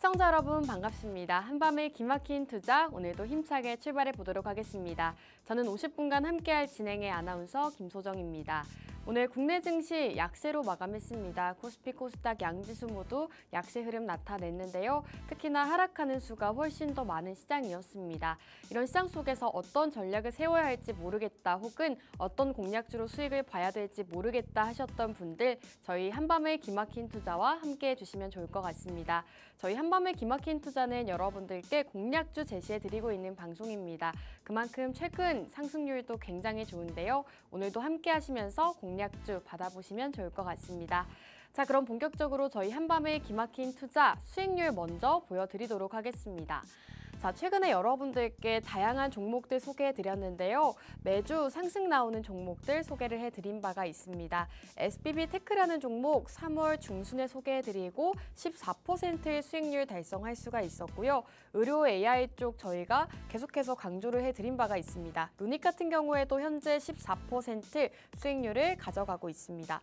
시청자 여러분 반갑습니다. 한밤의 기막힌 투자, 오늘도 힘차게 출발해 보도록 하겠습니다. 저는 50분간 함께할 진행의 아나운서 김소정입니다. 오늘 국내 증시 약세로 마감했습니다. 코스피, 코스닥 양지수 모두 약세 흐름 나타냈는데요. 특히나 하락하는 수가 훨씬 더 많은 시장이었습니다. 이런 시장 속에서 어떤 전략을 세워야 할지 모르겠다 혹은 어떤 공략주로 수익을 봐야 될지 모르겠다 하셨던 분들, 저희 한밤의 기막힌 투자와 함께 해주시면 좋을 것 같습니다. 저희 한밤의 기막힌 투자는 여러분들께 공략주 제시해드리고 있는 방송입니다. 그만큼 최근 상승률도 굉장히 좋은데요. 오늘도 함께 하시면서 공략주 받아보시면 좋을 것 같습니다. 자, 그럼 본격적으로 저희 한밤의 기막힌 투자 수익률 먼저 보여드리도록 하겠습니다. 자, 최근에 여러분들께 다양한 종목들 소개해드렸는데요. 매주 상승 나오는 종목들 소개를 해드린 바가 있습니다. SBB테크라는 종목 3월 중순에 소개해드리고 14%의 수익률 달성할 수가 있었고요. 의료 AI 쪽 저희가 계속해서 강조를 해드린 바가 있습니다. 루닉 같은 경우에도 현재 14% 수익률을 가져가고 있습니다.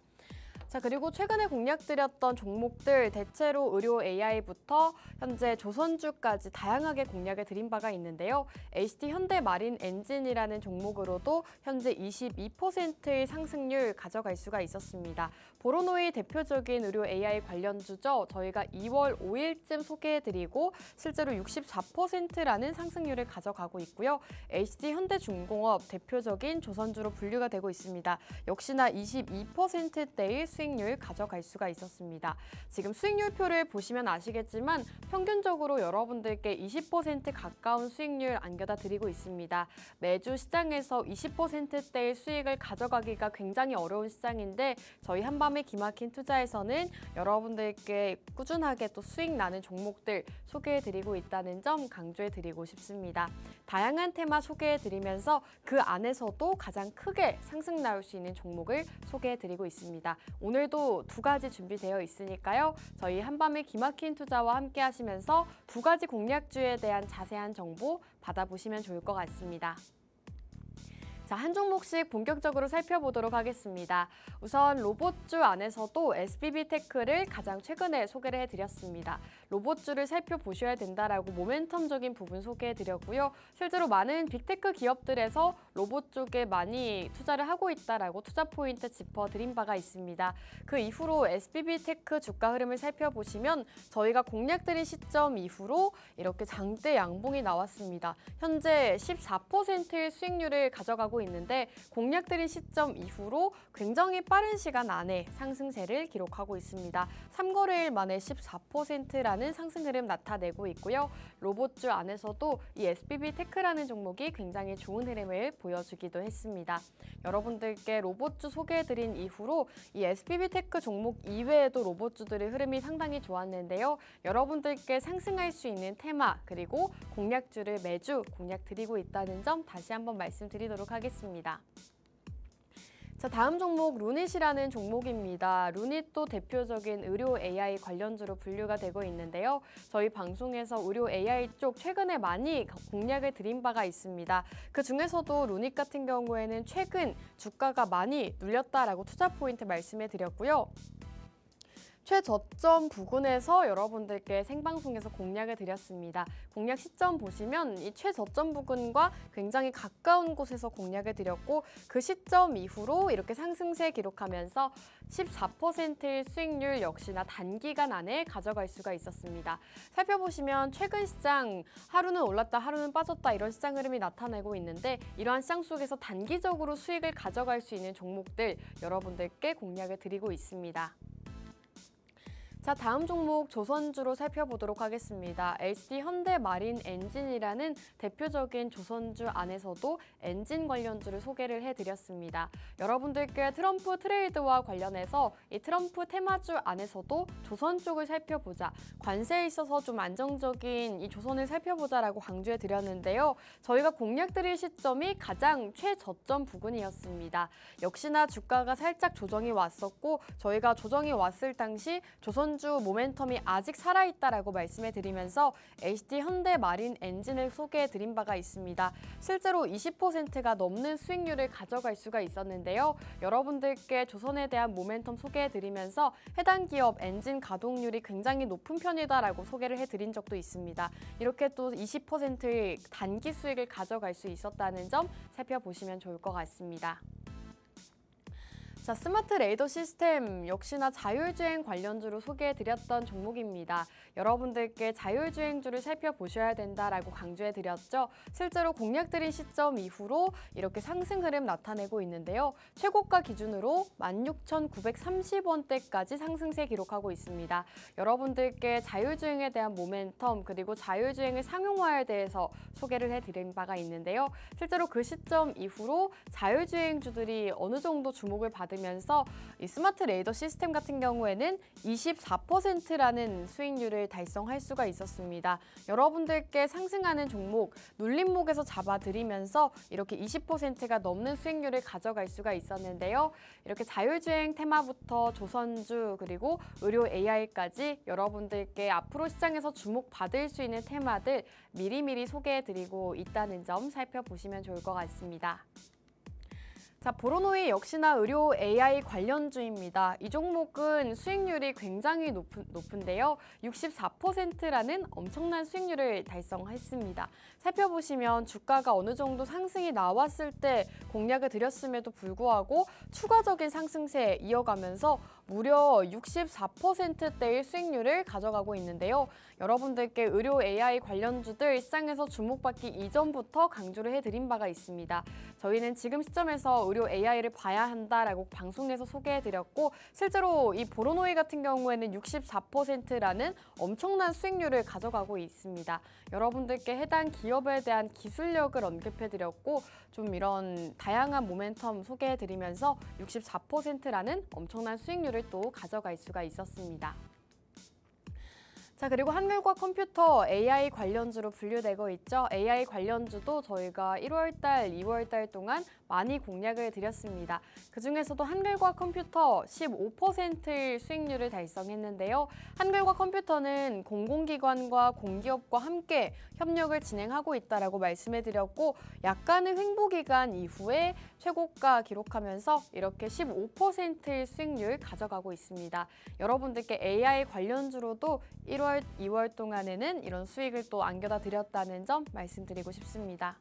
자, 그리고 최근에 공략드렸던 종목들 대체로 의료 AI부터 현재 조선주까지 다양하게 공략을 드린 바가 있는데요. HT 현대마린 엔진이라는 종목으로도 현재 22%의 상승률 가져갈 수가 있었습니다. 보로노의 대표적인 의료 AI 관련주죠. 저희가 2월 5일쯤 소개해드리고 실제로 64%라는 상승률을 가져가고 있고요. HT 현대중공업 대표적인 조선주로 분류가 되고 있습니다. 역시나 22%대의 수익률 가져갈 수가 있었습니다. 지금 수익률표를 보시면 아시겠지만 평균적으로 여러분들께 20% 가까운 수익률 안겨다 드리고 있습니다. 매주 시장에서 20%대의 수익을 가져가기가 굉장히 어려운 시장인데 저희 한밤의 기막힌 투자에서는 여러분들께 꾸준하게 또 수익 나는 종목들 소개해드리고 있다는 점 강조해드리고 싶습니다. 다양한 테마 소개해드리면서 그 안에서도 가장 크게 상승 나올 수 있는 종목을 소개해드리고 있습니다. 오늘도 두 가지 준비되어 있으니까요. 저희 한밤의 기막힌 투자와 함께 하시면서 두 가지 공략주에 대한 자세한 정보 받아보시면 좋을 것 같습니다. 자, 한 종목씩 본격적으로 살펴보도록 하겠습니다. 우선 로봇주 안에서도 SBB테크를 가장 최근에 소개를 해드렸습니다. 로봇주를 살펴보셔야 된다라고 모멘텀적인 부분 소개해드렸고요. 실제로 많은 빅테크 기업들에서 로봇 쪽에 많이 투자를 하고 있다라고 투자 포인트 짚어드린 바가 있습니다. 그 이후로 SBB테크 주가 흐름을 살펴보시면 저희가 공략드린 시점 이후로 이렇게 장대 양봉이 나왔습니다. 현재 14%의 수익률을 가져가고 있는데 공략드린 시점 이후로 굉장히 빠른 시간 안에 상승세를 기록하고 있습니다. 3거래일 만에 14%라는 상승 흐름 나타내고 있고요. 로봇주 안에서도 이 SBB테크라는 종목이 굉장히 좋은 흐름을 보여주기도 했습니다. 여러분들께 로봇주 소개해드린 이후로 이 SBB테크 종목 이외에도 로봇주들의 흐름이 상당히 좋았는데요. 여러분들께 상승할 수 있는 테마 그리고 공략주를 매주 공략드리고 있다는 점 다시 한번 말씀드리도록 하겠습니다. 자, 다음 종목 루닛이라는 종목입니다. 루닛도 대표적인 의료 AI 관련주로 분류가 되고 있는데요. 저희 방송에서 의료 AI 쪽 최근에 많이 공략을 드린 바가 있습니다. 그 중에서도 루닛 같은 경우에는 최근 주가가 많이 눌렸다라고 투자 포인트 말씀해 드렸고요. 최저점 부근에서 여러분들께 생방송에서 공략을 드렸습니다. 공략 시점 보시면 이 최저점 부근과 굉장히 가까운 곳에서 공략을 드렸고 그 시점 이후로 이렇게 상승세 기록하면서 14%의 수익률 역시나 단기간 안에 가져갈 수가 있었습니다. 살펴보시면 최근 시장 하루는 올랐다 하루는 빠졌다 이런 시장 흐름이 나타내고 있는데 이러한 시장 속에서 단기적으로 수익을 가져갈 수 있는 종목들 여러분들께 공략을 드리고 있습니다. 자, 다음 종목 조선주로 살펴보도록 하겠습니다. HT 현대마린 엔진이라는 대표적인 조선주 안에서도 엔진 관련주를 소개를 해드렸습니다. 여러분들께 트럼프 트레이드와 관련해서 이 트럼프 테마주 안에서도 조선 쪽을 살펴보자, 관세에 있어서 좀 안정적인 이 조선을 살펴보자라고 강조해드렸는데요. 저희가 공략드릴 시점이 가장 최저점 부근이었습니다. 역시나 주가가 살짝 조정이 왔었고 저희가 조정이 왔을 당시 조선 조선주 모멘텀이 아직 살아있다라고 말씀해 드리면서 HD 현대 마린 엔진을 소개해 드린 바가 있습니다. 실제로 20%가 넘는 수익률을 가져갈 수가 있었는데요. 여러분들께 조선에 대한 모멘텀 소개해 드리면서 해당 기업 엔진 가동률이 굉장히 높은 편이다라고 소개를 해드린 적도 있습니다. 이렇게 또 20%의 단기 수익을 가져갈 수 있었다는 점 살펴보시면 좋을 것 같습니다. 자, 스마트 레이더 시스템 역시나 자율주행 관련주로 소개해드렸던 종목입니다. 여러분들께 자율주행주를 살펴보셔야 된다라고 강조해드렸죠. 실제로 공략드린 시점 이후로 이렇게 상승 흐름 나타내고 있는데요. 최고가 기준으로 16,930원대까지 상승세 기록하고 있습니다. 여러분들께 자율주행에 대한 모멘텀 그리고 자율주행의 상용화에 대해서 소개를 해드린 바가 있는데요. 실제로 그 시점 이후로 자율주행주들이 어느 정도 주목을 받으면서 이 스마트 레이더 시스템 같은 경우에는 24%라는 수익률을 달성할 수가 있었습니다. 여러분들께 상승하는 종목, 눌림목에서 잡아드리면서 이렇게 20%가 넘는 수익률을 가져갈 수가 있었는데요. 이렇게 자율주행 테마부터 조선주 그리고 의료 AI까지 여러분들께 앞으로 시장에서 주목받을 수 있는 테마들 미리미리 소개해드리고 있다는 점 살펴보시면 좋을 것 같습니다. 자, 보로노이 역시나 의료 AI 관련주입니다. 이 종목은 수익률이 굉장히 높은데요. 64%라는 엄청난 수익률을 달성했습니다. 살펴보시면 주가가 어느 정도 상승이 나왔을 때 공략을 드렸음에도 불구하고 추가적인 상승세 이어가면서 무려 64%대의 수익률을 가져가고 있는데요. 여러분들께 의료 AI 관련주들 시장에서 주목받기 이전부터 강조를 해드린 바가 있습니다. 저희는 지금 시점에서 의료 AI를 봐야 한다라고 방송에서 소개해드렸고 실제로 이 보로노이 같은 경우에는 64%라는 엄청난 수익률을 가져가고 있습니다. 여러분들께 해당 기업에 대한 기술력을 언급해드렸고 좀 이런 다양한 모멘텀 소개해드리면서 64%라는 엄청난 수익률을 또 가져갈 수가 있었습니다. 자, 그리고 한글과 컴퓨터 AI 관련주로 분류되고 있죠. AI 관련주도 저희가 1월달, 2월달 동안 많이 공략을 드렸습니다. 그중에서도 한글과 컴퓨터 15%의 수익률을 달성했는데요. 한글과 컴퓨터는 공공기관과 공기업과 함께 협력을 진행하고 있다라고 말씀해드렸고 약간의 횡보기간 이후에 최고가 기록하면서 이렇게 15%의 수익률 가져가고 있습니다. 여러분들께 AI 관련주로도 1월, 2월 동안에는 이런 수익을 또 안겨다 드렸다는 점 말씀드리고 싶습니다.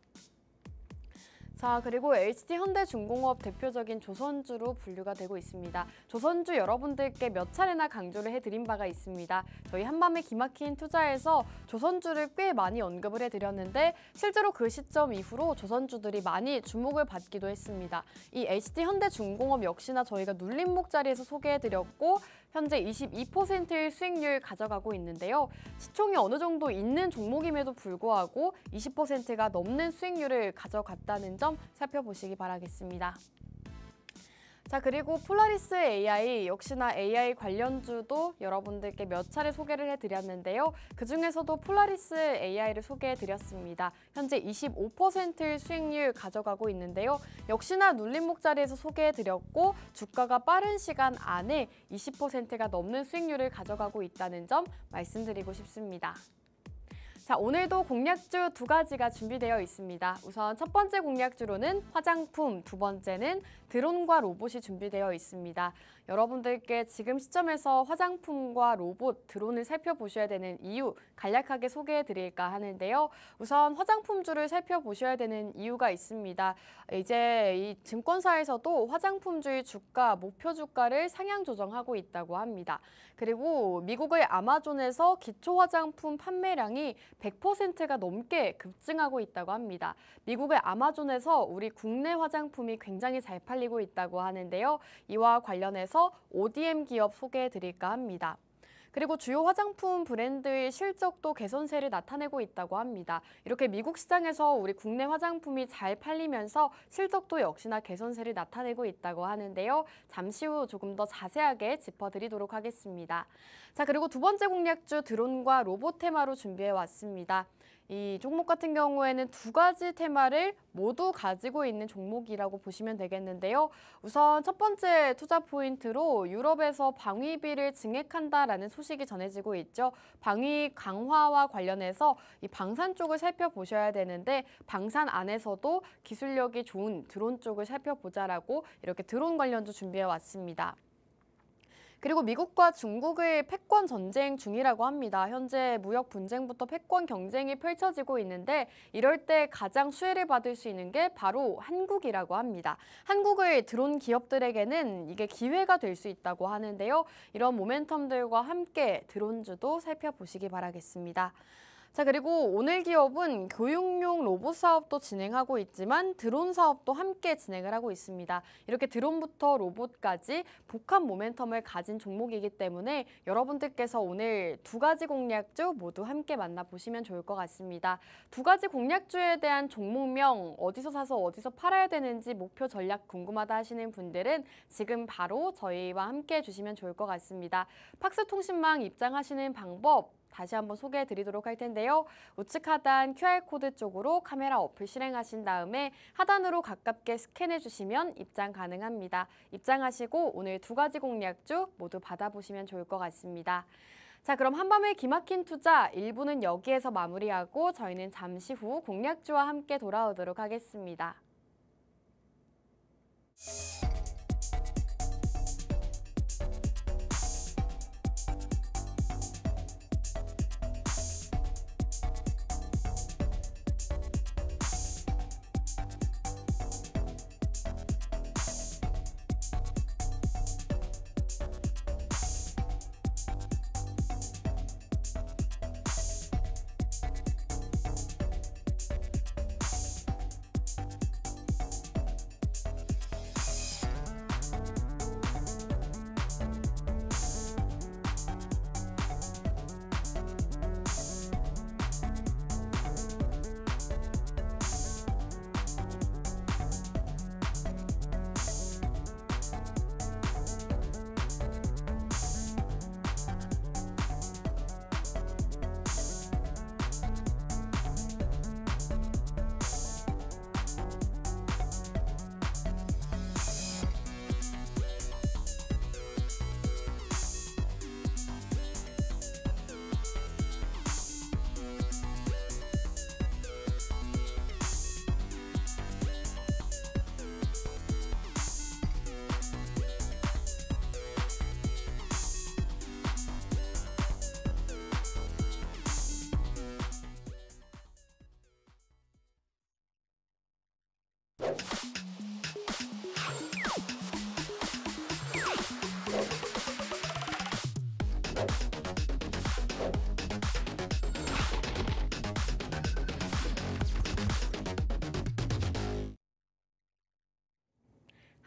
자, 그리고 HD현대중공업 대표적인 조선주로 분류가 되고 있습니다. 조선주 여러분들께 몇 차례나 강조를 해드린 바가 있습니다. 저희 한밤의 기막힌 투자에서 조선주를 꽤 많이 언급을 해드렸는데 실제로 그 시점 이후로 조선주들이 많이 주목을 받기도 했습니다. 이 HD현대중공업 역시나 저희가 눌림목 자리에서 소개해드렸고 현재 22%의 수익률 가져가고 있는데요. 시총이 어느 정도 있는 종목임에도 불구하고 20%가 넘는 수익률을 가져갔다는 점 살펴보시기 바라겠습니다. 자, 그리고 폴라리스 AI 역시나 AI 관련주도 여러분들께 몇 차례 소개를 해드렸는데요. 그중에서도 폴라리스 AI를 소개해드렸습니다. 현재 25%의 수익률 가져가고 있는데요. 역시나 눌림목 자리에서 소개해드렸고 주가가 빠른 시간 안에 20%가 넘는 수익률을 가져가고 있다는 점 말씀드리고 싶습니다. 자, 오늘도 공략주 두 가지가 준비되어 있습니다. 우선 첫 번째 공략주로는 화장품, 두 번째는 드론과 로봇이 준비되어 있습니다. 여러분들께 지금 시점에서 화장품과 로봇, 드론을 살펴보셔야 되는 이유 간략하게 소개해 드릴까 하는데요. 우선 화장품주를 살펴보셔야 되는 이유가 있습니다. 이제 이 증권사에서도 화장품주의 주가, 목표 주가를 상향 조정하고 있다고 합니다. 그리고 미국의 아마존에서 기초 화장품 판매량이 100%가 넘게 급증하고 있다고 합니다. 미국의 아마존에서 우리 국내 화장품이 굉장히 잘 팔리고 있다고 하는데요. 이와 관련해서 ODM 기업 소개해 드릴까 합니다. 그리고 주요 화장품 브랜드의 실적도 개선세를 나타내고 있다고 합니다. 이렇게 미국 시장에서 우리 국내 화장품이 잘 팔리면서 실적도 역시나 개선세를 나타내고 있다고 하는데요. 잠시 후 조금 더 자세하게 짚어드리도록 하겠습니다. 자, 그리고 두 번째 공략주 드론과 로봇 테마로 준비해 왔습니다. 이 종목 같은 경우에는 두 가지 테마를 모두 가지고 있는 종목이라고 보시면 되겠는데요. 우선 첫 번째 투자 포인트로 유럽에서 방위비를 증액한다라는 소식이 전해지고 있죠. 방위 강화와 관련해서 이 방산 쪽을 살펴보셔야 되는데 방산 안에서도 기술력이 좋은 드론 쪽을 살펴보자라고 이렇게 드론 관련주 준비해 왔습니다. 그리고 미국과 중국의 패권 전쟁 중이라고 합니다. 현재 무역 분쟁부터 패권 경쟁이 펼쳐지고 있는데 이럴 때 가장 수혜를 받을 수 있는 게 바로 한국이라고 합니다. 한국의 드론 기업들에게는 이게 기회가 될 수 있다고 하는데요. 이런 모멘텀들과 함께 드론주도 살펴보시기 바라겠습니다. 자, 그리고 오늘 기업은 교육용 로봇 사업도 진행하고 있지만 드론 사업도 함께 진행을 하고 있습니다. 이렇게 드론부터 로봇까지 복합 모멘텀을 가진 종목이기 때문에 여러분들께서 오늘 두 가지 공략주 모두 함께 만나보시면 좋을 것 같습니다. 두 가지 공략주에 대한 종목명, 어디서 사서 어디서 팔아야 되는지 목표 전략 궁금하다 하시는 분들은 지금 바로 저희와 함께 해주시면 좋을 것 같습니다. 팍스통신망 입장하시는 방법 다시 한번 소개해 드리도록 할 텐데요. 우측 하단 QR코드 쪽으로 카메라 어플 실행하신 다음에 하단으로 가깝게 스캔해 주시면 입장 가능합니다. 입장하시고 오늘 두 가지 공략주 모두 받아보시면 좋을 것 같습니다. 자, 그럼 한밤의 기막힌 투자 1부는 여기에서 마무리하고 저희는 잠시 후 공략주와 함께 돌아오도록 하겠습니다.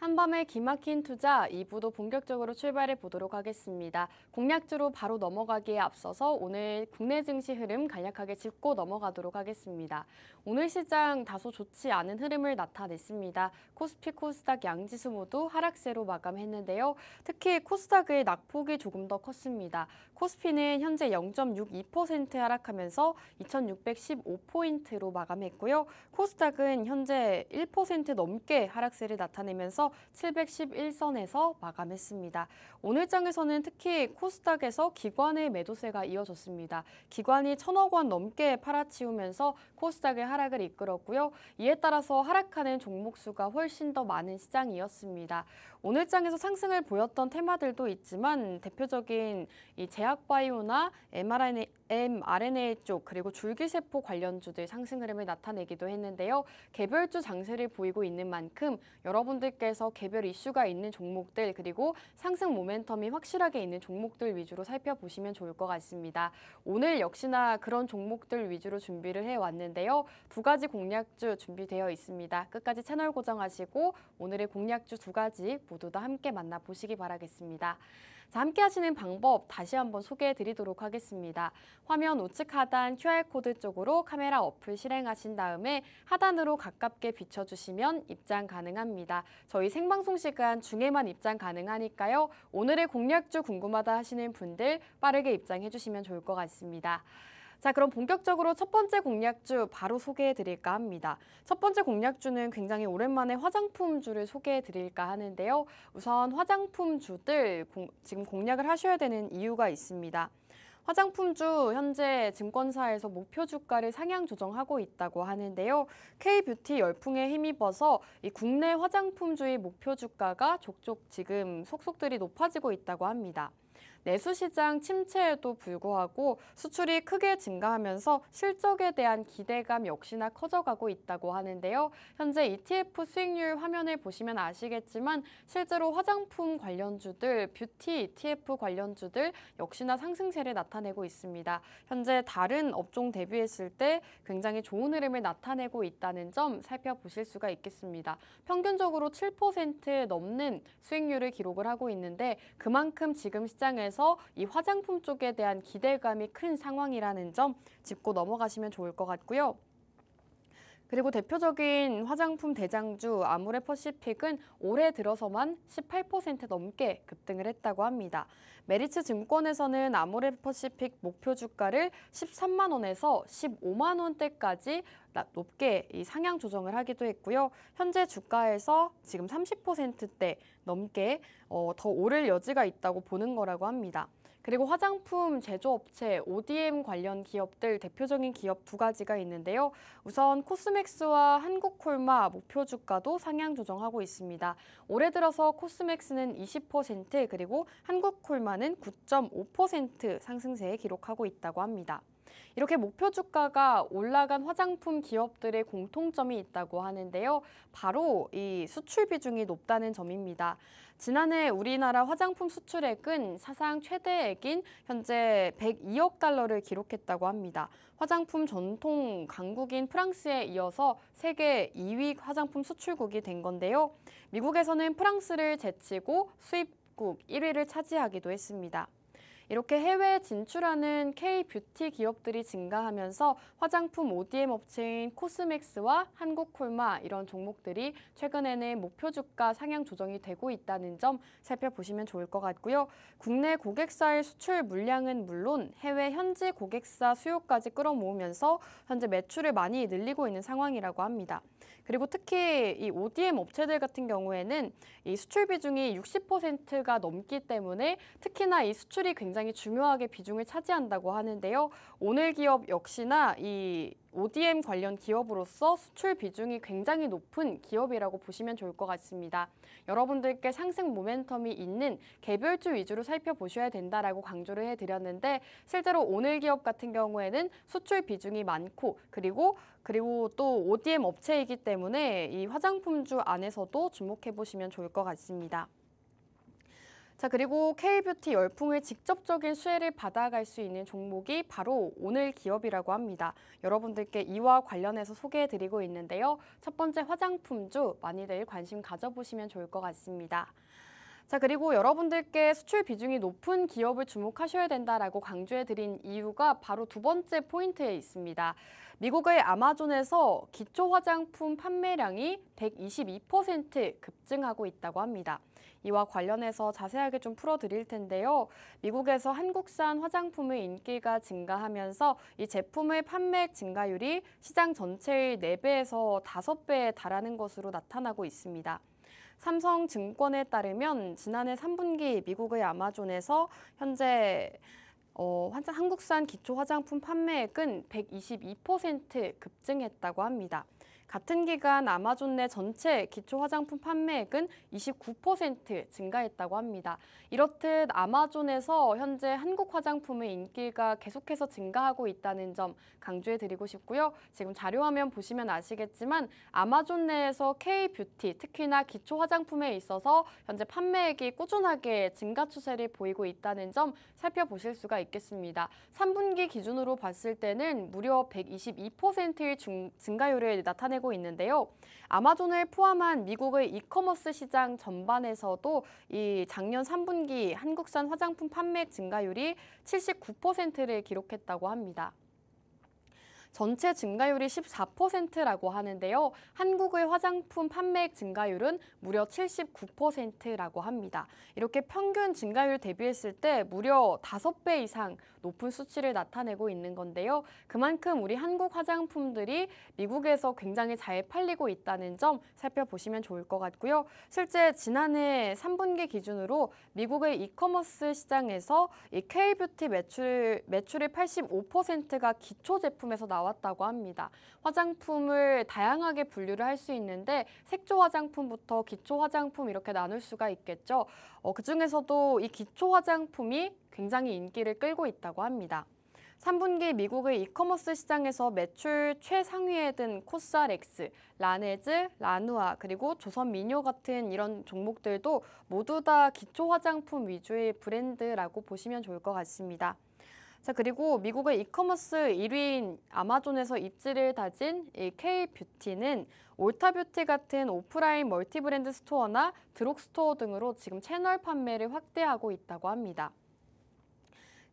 한밤의 기막힌 투자 2부도 본격적으로 출발해 보도록 하겠습니다. 공략주로 바로 넘어가기에 앞서서 오늘 국내 증시 흐름 간략하게 짚고 넘어가도록 하겠습니다. 오늘 시장 다소 좋지 않은 흐름을 나타냈습니다. 코스피, 코스닥 양지수 모두 하락세로 마감했는데요. 특히 코스닥의 낙폭이 조금 더 컸습니다. 코스피는 현재 0.62% 하락하면서 2,615포인트로 마감했고요. 코스닥은 현재 1% 넘게 하락세를 나타내면서 711선에서 마감했습니다. 오늘 장에서는 특히 코스닥에서 기관의 매도세가 이어졌습니다. 기관이 1,000억 원 넘게 팔아치우면서 코스닥의 하락을 이끌었고요. 이에 따라서 하락하는 종목 수가 훨씬 더 많은 시장이었습니다. 오늘 장에서 상승을 보였던 테마들도 있지만 대표적인 이 제약바이오나 mRNA 쪽 그리고 줄기세포 관련주들 상승 흐름을 나타내기도 했는데요. 개별주 장세를 보이고 있는 만큼 여러분들께서 개별 이슈가 있는 종목들 그리고 상승 모멘텀이 확실하게 있는 종목들 위주로 살펴보시면 좋을 것 같습니다. 오늘 역시나 그런 종목들 위주로 준비를 해왔는데요. 두 가지 공략주 준비되어 있습니다. 끝까지 채널 고정하시고 오늘의 공략주 두 가지 모두 다 함께 만나보시기 바라겠습니다. 자, 함께 하시는 방법 다시 한번 소개해 드리도록 하겠습니다. 화면 우측 하단 QR코드 쪽으로 카메라 어플 실행하신 다음에 하단으로 가깝게 비춰주시면 입장 가능합니다. 저희 생방송 시간 중에만 입장 가능하니까요. 오늘의 공략주 궁금하다 하시는 분들 빠르게 입장해 주시면 좋을 것 같습니다. 자, 그럼 본격적으로 첫 번째 공략주 바로 소개해 드릴까 합니다. 첫 번째 공략주는 굉장히 오랜만에 화장품주를 소개해 드릴까 하는데요. 우선 화장품주들 지금 공략을 하셔야 되는 이유가 있습니다. 화장품주 현재 증권사에서 목표 주가를 상향 조정하고 있다고 하는데요. K뷰티 열풍에 힘입어서 이 국내 화장품주의 목표 주가가 족족 지금 속속들이 높아지고 있다고 합니다. 내수 시장 침체에도 불구하고 수출이 크게 증가하면서 실적에 대한 기대감 역시나 커져가고 있다고 하는데요. 현재 ETF 수익률 화면을 보시면 아시겠지만 실제로 화장품 관련주들, 뷰티 ETF 관련주들 역시나 상승세를 나타내고 있습니다. 현재 다른 업종 대비했을 때 굉장히 좋은 흐름을 나타내고 있다는 점 살펴보실 수가 있겠습니다. 평균적으로 7% 넘는 수익률을 기록을 하고 있는데 그만큼 지금 시장에서 이 화장품 쪽에 대한 기대감이 큰 상황이라는 점 짚고 넘어가시면 좋을 것 같고요. 그리고 대표적인 화장품 대장주 아모레퍼시픽은 올해 들어서만 18% 넘게 급등을 했다고 합니다. 메리츠 증권에서는 아모레퍼시픽 목표 주가를 13만 원에서 15만 원대까지 높게 상향 조정을 하기도 했고요. 현재 주가에서 지금 30%대 넘게 더 오를 여지가 있다고 보는 거라고 합니다. 그리고 화장품 제조업체 ODM 관련 기업들 대표적인 기업 두 가지가 있는데요. 우선 코스맥스와 한국콜마 목표 주가도 상향 조정하고 있습니다. 올해 들어서 코스맥스는 20% 그리고 한국콜마는 9.5% 상승세에 기록하고 있다고 합니다. 이렇게 목표 주가가 올라간 화장품 기업들의 공통점이 있다고 하는데요. 바로 이 수출 비중이 높다는 점입니다. 지난해 우리나라 화장품 수출액은 사상 최대액인 현재 102억 달러를 기록했다고 합니다. 화장품 전통 강국인 프랑스에 이어서 세계 2위 화장품 수출국이 된 건데요. 미국에서는 프랑스를 제치고 수입국 1위를 차지하기도 했습니다. 이렇게 해외에 진출하는 K뷰티 기업들이 증가하면서 화장품 ODM 업체인 코스맥스와 한국콜마 이런 종목들이 최근에는 목표 주가 상향 조정이 되고 있다는 점 살펴보시면 좋을 것 같고요. 국내 고객사의 수출 물량은 물론 해외 현지 고객사 수요까지 끌어모으면서 현재 매출을 많이 늘리고 있는 상황이라고 합니다. 그리고 특히 이 ODM 업체들 같은 경우에는 이 수출 비중이 60%가 넘기 때문에 특히나 이 수출이 굉장히 중요하게 비중을 차지한다고 하는데요. 오늘 기업 역시나 이 ODM 관련 기업으로서 수출 비중이 굉장히 높은 기업이라고 보시면 좋을 것 같습니다. 여러분들께 상승 모멘텀이 있는 개별주 위주로 살펴보셔야 된다라고 강조를 해드렸는데 실제로 오늘 기업 같은 경우에는 수출 비중이 많고 그리고 또 ODM 업체이기 때문에 이 화장품주 안에서도 주목해 보시면 좋을 것 같습니다. 자, 그리고 K뷰티 열풍을 직접적인 수혜를 받아갈 수 있는 종목이 바로 오늘 기업이라고 합니다. 여러분들께 이와 관련해서 소개해드리고 있는데요. 첫 번째 화장품주 많이들 관심 가져보시면 좋을 것 같습니다. 자, 그리고 여러분들께 수출 비중이 높은 기업을 주목하셔야 된다라고 강조해드린 이유가 바로 두 번째 포인트에 있습니다. 미국의 아마존에서 기초 화장품 판매량이 122% 급증하고 있다고 합니다. 이와 관련해서 자세하게 좀 풀어드릴 텐데요. 미국에서 한국산 화장품의 인기가 증가하면서 이 제품의 판매액 증가율이 시장 전체의 4배에서 5배에 달하는 것으로 나타나고 있습니다. 삼성증권에 따르면 지난해 3분기 미국의 아마존에서 현재 한국산 기초 화장품 판매액은 122% 급증했다고 합니다. 같은 기간 아마존 내 전체 기초 화장품 판매액은 29% 증가했다고 합니다. 이렇듯 아마존에서 현재 한국 화장품의 인기가 계속해서 증가하고 있다는 점 강조해드리고 싶고요. 지금 자료화면 보시면 아시겠지만 아마존 내에서 K뷰티, 특히나 기초 화장품에 있어서 현재 판매액이 꾸준하게 증가 추세를 보이고 있다는 점 살펴보실 수가 있겠습니다. 3분기 기준으로 봤을 때는 무려 122%의 증가율을 나타내고 있는데요. 아마존을 포함한 미국의 이커머스 시장 전반에서도 이 작년 3분기 한국산 화장품 판매액 증가율이 79%를 기록했다고 합니다. 전체 증가율이 14%라고 하는데요. 한국의 화장품 판매액 증가율은 무려 79%라고 합니다. 이렇게 평균 증가율 대비했을 때 무려 5배 이상 높은 수치를 나타내고 있는 건데요. 그만큼 우리 한국 화장품들이 미국에서 굉장히 잘 팔리고 있다는 점 살펴보시면 좋을 것 같고요. 실제 지난해 3분기 기준으로 미국의 이커머스 시장에서 이 K-뷰티 매출의 85%가 기초 제품에서 나왔다고 합니다. 화장품을 다양하게 분류를 할 수 있는데 색조 화장품부터 기초 화장품 이렇게 나눌 수가 있겠죠. 그중에서도 이 기초 화장품이 굉장히 인기를 끌고 있다고 합니다. 3분기 미국의 이커머스 시장에서 매출 최상위에 든 코스알엑스, 라네즈, 라누아, 그리고 조선미뇨 같은 이런 종목들도 모두 다 기초 화장품 위주의 브랜드라고 보시면 좋을 것 같습니다. 자, 그리고 미국의 이커머스 1위인 아마존에서 입지를 다진 이 K-뷰티는 올타뷰티 같은 오프라인 멀티브랜드 스토어나 드록스토어 등으로 지금 채널 판매를 확대하고 있다고 합니다.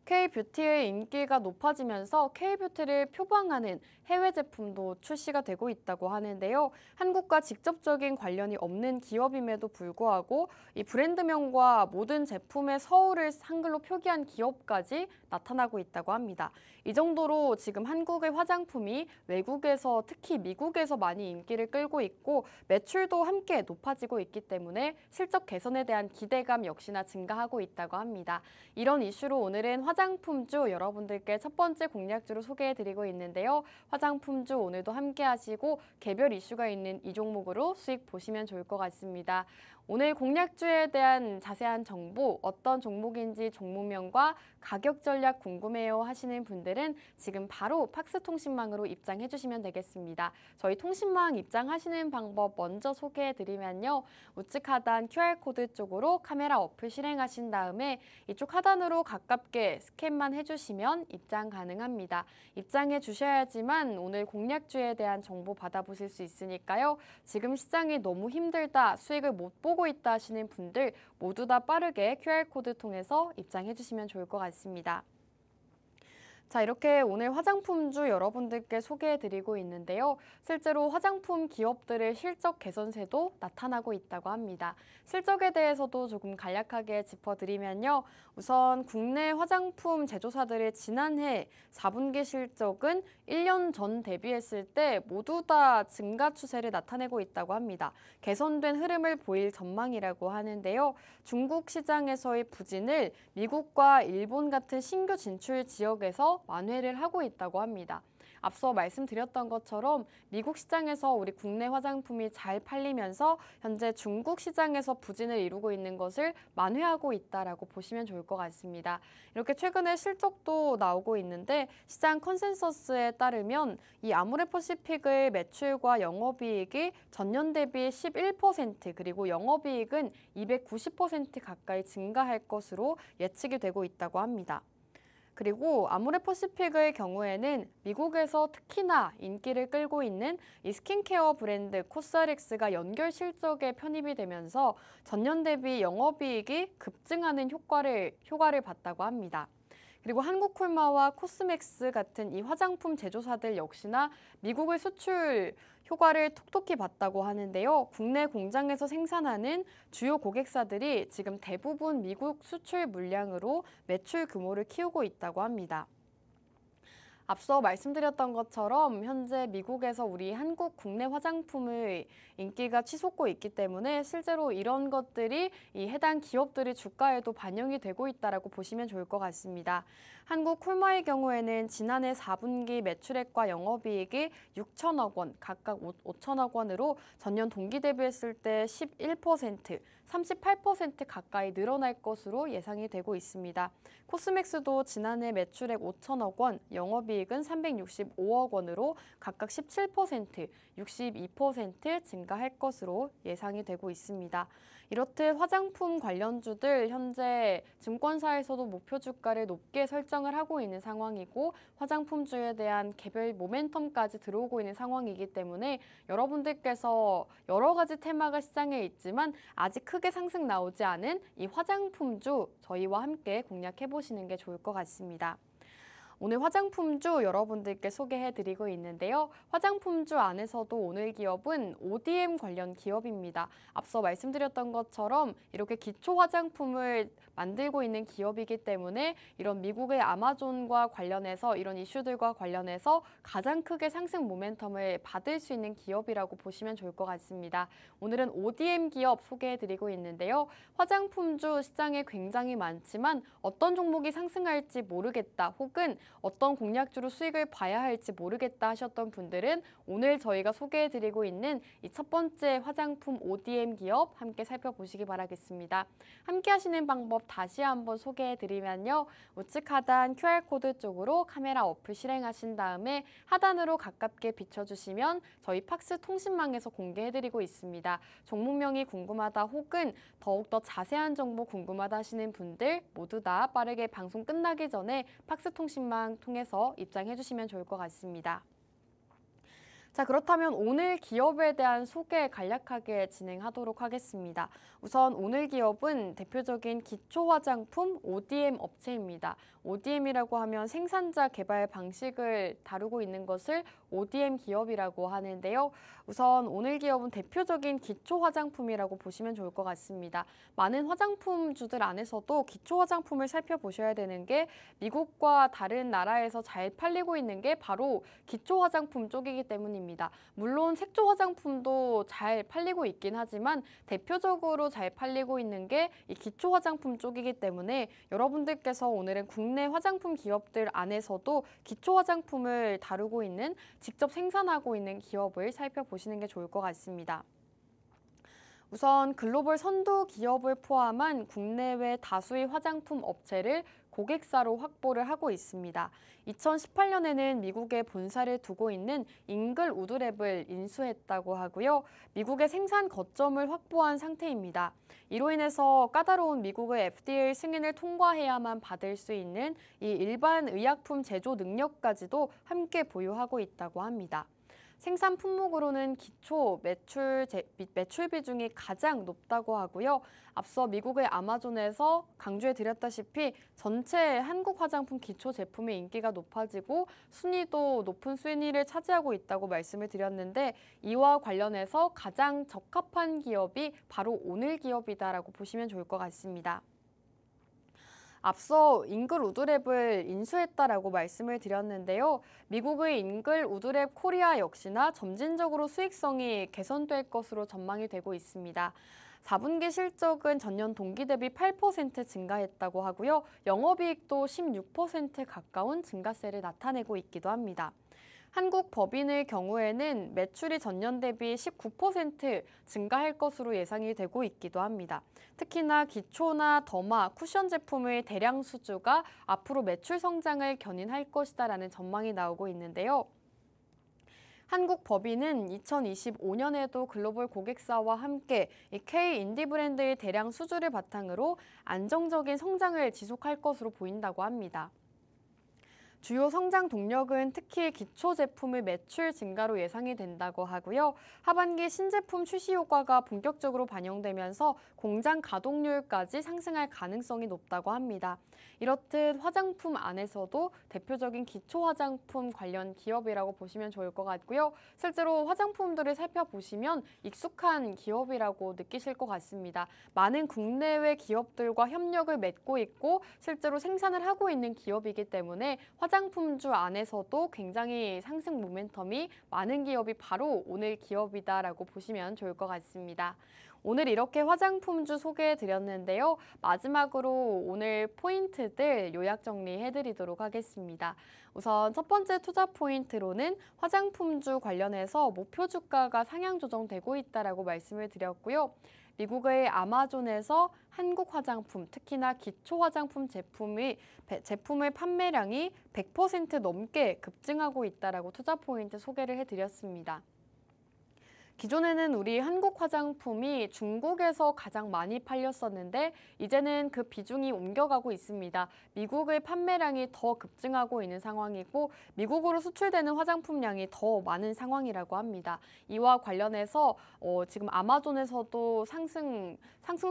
K-뷰티의 인기가 높아지면서 K-뷰티를 표방하는 해외 제품도 출시가 되고 있다고 하는데요. 한국과 직접적인 관련이 없는 기업임에도 불구하고 이 브랜드명과 모든 제품의 서울을 한글로 표기한 기업까지 나타나고 있다고 합니다. 이 정도로 지금 한국의 화장품이 외국에서 특히 미국에서 많이 인기를 끌고 있고 매출도 함께 높아지고 있기 때문에 실적 개선에 대한 기대감 역시나 증가하고 있다고 합니다. 이런 이슈로 오늘은 화장품주 여러분들께 첫 번째 공략주로 소개해드리고 있는데요. 화장품주 오늘도 함께 하시고 개별 이슈가 있는 이 종목으로 수익 보시면 좋을 것 같습니다. 오늘 공략주에 대한 자세한 정보, 어떤 종목인지 종목명과 가격 전략 궁금해요 하시는 분들은 지금 바로 팍스통신망으로 입장해 주시면 되겠습니다. 저희 통신망 입장하시는 방법 먼저 소개해드리면요. 우측 하단 QR코드 쪽으로 카메라 어플 실행하신 다음에 이쪽 하단으로 가깝게 스캔만 해주시면 입장 가능합니다. 입장해 주셔야지만 오늘 공략주에 대한 정보 받아보실 수 있으니까요. 지금 시장이 너무 힘들다, 수익을 못 보고 있다 하시는 분들 모두 다 빠르게 QR코드 통해서 입장해 주시면 좋을 것 같습니다. 자, 이렇게 오늘 화장품주 여러분들께 소개해드리고 있는데요. 실제로 화장품 기업들의 실적 개선세도 나타나고 있다고 합니다. 실적에 대해서도 조금 간략하게 짚어드리면요. 우선 국내 화장품 제조사들의 지난해 4분기 실적은 1년 전 대비했을 때 모두 다 증가 추세를 나타내고 있다고 합니다. 개선된 흐름을 보일 전망이라고 하는데요. 중국 시장에서의 부진을 미국과 일본 같은 신규 진출 지역에서 완회를 하고 있다고 합니다. 앞서 말씀드렸던 것처럼 미국 시장에서 우리 국내 화장품이 잘 팔리면서 현재 중국 시장에서 부진을 이루고 있는 것을 만회하고 있다라고 보시면 좋을 것 같습니다. 이렇게 최근에 실적도 나오고 있는데 시장 컨센서스에 따르면 이 아모레퍼시픽의 매출과 영업이익이 전년 대비 11% 그리고 영업이익은 290% 가까이 증가할 것으로 예측이 되고 있다고 합니다. 그리고 아모레퍼시픽의 경우에는 미국에서 특히나 인기를 끌고 있는 이 스킨케어 브랜드 코스알엑스가 연결 실적에 편입이 되면서 전년 대비 영업이익이 급증하는 효과를 봤다고 합니다. 그리고 한국콜마와 코스맥스 같은 이 화장품 제조사들 역시나 미국의 수출 효과를 톡톡히 봤다고 하는데요. 국내 공장에서 생산하는 주요 고객사들이 지금 대부분 미국 수출 물량으로 매출 규모를 키우고 있다고 합니다. 앞서 말씀드렸던 것처럼 현재 미국에서 우리 한국 국내 화장품의 인기가 치솟고 있기 때문에 실제로 이런 것들이 이 해당 기업들의 주가에도 반영이 되고 있다고 보시면 좋을 것 같습니다. 한국 콜마의 경우에는 지난해 4분기 매출액과 영업이익이 6천억 원, 각각 5천억 원으로 전년 동기 대비했을 때 11%, 38% 가까이 늘어날 것으로 예상이 되고 있습니다. 코스맥스도 지난해 매출액 5천억 원, 영업이익은 365억 원으로 각각 17%, 62% 증가할 것으로 예상이 되고 있습니다. 이렇듯 화장품 관련주들 현재 증권사에서도 목표 주가를 높게 설정을 하고 있는 상황이고 화장품주에 대한 개별 모멘텀까지 들어오고 있는 상황이기 때문에 여러분들께서 여러 가지 테마가 시장에 있지만 아직 크게 상승 나오지 않은 이 화장품주 저희와 함께 공략해 보시는 게 좋을 것 같습니다. 오늘 화장품주 여러분들께 소개해드리고 있는데요. 화장품주 안에서도 오늘 기업은 ODM 관련 기업입니다. 앞서 말씀드렸던 것처럼 이렇게 기초 화장품을 만들고 있는 기업이기 때문에 이런 미국의 아마존과 관련해서 이런 이슈들과 관련해서 가장 크게 상승 모멘텀을 받을 수 있는 기업이라고 보시면 좋을 것 같습니다. 오늘은 ODM 기업 소개해드리고 있는데요. 화장품주 시장에 굉장히 많지만 어떤 종목이 상승할지 모르겠다 혹은 어떤 공략주로 수익을 봐야 할지 모르겠다 하셨던 분들은 오늘 저희가 소개해드리고 있는 이 첫 번째 화장품 ODM 기업 함께 살펴보시기 바라겠습니다. 함께 하시는 방법 다시 한번 소개해드리면요. 우측 하단 QR코드 쪽으로 카메라 어플 실행하신 다음에 하단으로 가깝게 비춰주시면 저희 팍스 통신망에서 공개해드리고 있습니다. 종목명이 궁금하다 혹은 더욱더 자세한 정보 궁금하다 하시는 분들 모두 다 빠르게 방송 끝나기 전에 팍스 통신망 통해서 입장해 주시면 좋을 것 같습니다. 자, 그렇다면 오늘 기업에 대한 소개 간략하게 진행하도록 하겠습니다. 우선 오늘 기업은 대표적인 기초 화장품 ODM 업체입니다. ODM이라고 하면 생산자 개발 방식을 다루고 있는 것을 ODM 기업이라고 하는데요. 우선 오늘 기업은 대표적인 기초 화장품이라고 보시면 좋을 것 같습니다. 많은 화장품주들 안에서도 기초 화장품을 살펴보셔야 되는 게 미국과 다른 나라에서 잘 팔리고 있는 게 바로 기초 화장품 쪽이기 때문입니다. 물론 색조 화장품도 잘 팔리고 있긴 하지만 대표적으로 잘 팔리고 있는 게 이 기초 화장품 쪽이기 때문에 여러분들께서 오늘은 국내 화장품 기업들 안에서도 기초 화장품을 다루고 있는 직접 생산하고 있는 기업을 살펴보시는 게 좋을 것 같습니다. 우선 글로벌 선도 기업을 포함한 국내외 다수의 화장품 업체를 고객사로 확보를 하고 있습니다. 2018년에는 미국에 본사를 두고 있는 잉글우드랩을 인수했다고 하고요. 미국의 생산 거점을 확보한 상태입니다. 이로 인해서 까다로운 미국의 FDA 승인을 통과해야만 받을 수 있는 이 일반 의약품 제조 능력까지도 함께 보유하고 있다고 합니다. 생산 품목으로는 기초 매출 비중이 가장 높다고 하고요. 앞서 미국의 아마존에서 강조해 드렸다시피 전체 한국 화장품 기초 제품의 인기가 높아지고 순위도 높은 순위를 차지하고 있다고 말씀을 드렸는데 이와 관련해서 가장 적합한 기업이 바로 오늘 기업이다라고 보시면 좋을 것 같습니다. 앞서 잉글우드랩을 인수했다라고 말씀을 드렸는데요. 미국의 잉글우드랩 코리아 역시나 점진적으로 수익성이 개선될 것으로 전망이 되고 있습니다. 4분기 실적은 전년 동기 대비 8% 증가했다고 하고요. 영업이익도 16% 가까운 증가세를 나타내고 있기도 합니다. 한국 법인의 경우에는 매출이 전년 대비 19% 증가할 것으로 예상이 되고 있기도 합니다. 특히나 기초나 더마, 쿠션 제품의 대량 수주가 앞으로 매출 성장을 견인할 것이다라는 전망이 나오고 있는데요. 한국 법인은 2025년에도 글로벌 고객사와 함께 K 인디 브랜드의 대량 수주를 바탕으로 안정적인 성장을 지속할 것으로 보인다고 합니다. 주요 성장 동력은 특히 기초 제품의 매출 증가로 예상이 된다고 하고요. 하반기 신제품 출시 효과가 본격적으로 반영되면서 공장 가동률까지 상승할 가능성이 높다고 합니다. 이렇듯 화장품 안에서도 대표적인 기초 화장품 관련 기업이라고 보시면 좋을 것 같고요. 실제로 화장품들을 살펴보시면 익숙한 기업이라고 느끼실 것 같습니다. 많은 국내외 기업들과 협력을 맺고 있고 실제로 생산을 하고 있는 기업이기 때문에 화장품주 안에서도 굉장히 상승 모멘텀이 많은 기업이 바로 오늘 기업이다라고 보시면 좋을 것 같습니다. 오늘 이렇게 화장품주 소개해드렸는데요. 마지막으로 오늘 포인트들 요약 정리해드리도록 하겠습니다. 우선 첫 번째 투자 포인트로는 화장품주 관련해서 목표 주가가 상향 조정되고 있다라고 말씀을 드렸고요. 미국의 아마존에서 한국 화장품, 특히나 기초 화장품 제품의 판매량이 100% 넘게 급증하고 있다라고 투자 포인트 소개를 해드렸습니다. 기존에는 우리 한국 화장품이 중국에서 가장 많이 팔렸었는데 이제는 그 비중이 옮겨가고 있습니다. 미국의 판매량이 더 급증하고 있는 상황이고 미국으로 수출되는 화장품량이 더 많은 상황이라고 합니다. 이와 관련해서 지금 아마존에서도 상승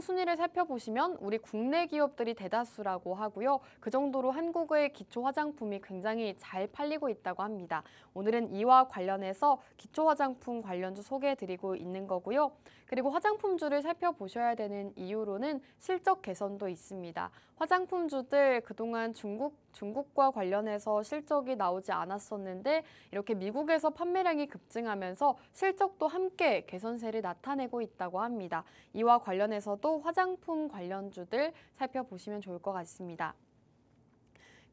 순위를 살펴보시면 우리 국내 기업들이 대다수라고 하고요. 그 정도로 한국의 기초 화장품이 굉장히 잘 팔리고 있다고 합니다. 오늘은 이와 관련해서 기초 화장품 관련주 소개해드리고 있는 거고요. 그리고 화장품주를 살펴보셔야 되는 이유로는 실적 개선도 있습니다. 화장품주들 그동안 중국과 관련해서 실적이 나오지 않았었는데 이렇게 미국에서 판매량이 급증하면서 실적도 함께 개선세를 나타내고 있다고 합니다. 이와 관련해서도 화장품 관련주들 살펴보시면 좋을 것 같습니다.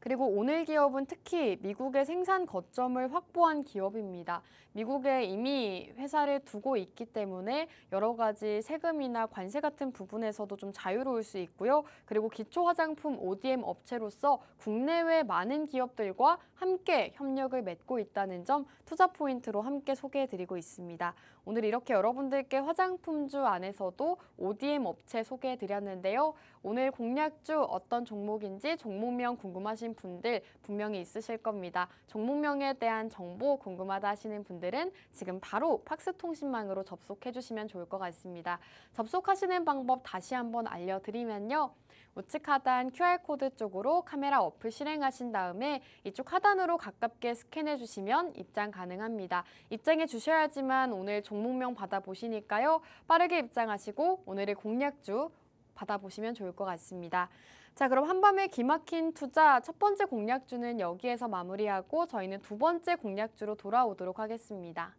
그리고 오늘 기업은 특히 미국의 생산 거점을 확보한 기업입니다. 미국에 이미 회사를 두고 있기 때문에 여러 가지 세금이나 관세 같은 부분에서도 좀 자유로울 수 있고요. 그리고 기초 화장품 ODM 업체로서 국내외 많은 기업들과 함께 협력을 맺고 있다는 점 투자 포인트로 함께 소개해드리고 있습니다. 오늘 이렇게 여러분들께 화장품주 안에서도 ODM 업체 소개해드렸는데요. 오늘 공략주 어떤 종목인지 종목명 궁금하신 분들 분명히 있으실 겁니다. 종목명에 대한 정보 궁금하다 하시는 분들은 지금 바로 팍스통신망으로 접속해 주시면 좋을 것 같습니다. 접속하시는 방법 다시 한번 알려드리면요. 우측 하단 QR코드 쪽으로 카메라 어플 실행하신 다음에 이쪽 하단으로 가깝게 스캔해 주시면 입장 가능합니다. 입장해 주셔야지만 오늘 종목명 받아보시니까요. 빠르게 입장하시고 오늘의 공략주 받아보시면 좋을 것 같습니다. 자, 그럼 한밤에 기막힌 투자 첫 번째 공략주는 여기에서 마무리하고 저희는 두 번째 공략주로 돌아오도록 하겠습니다.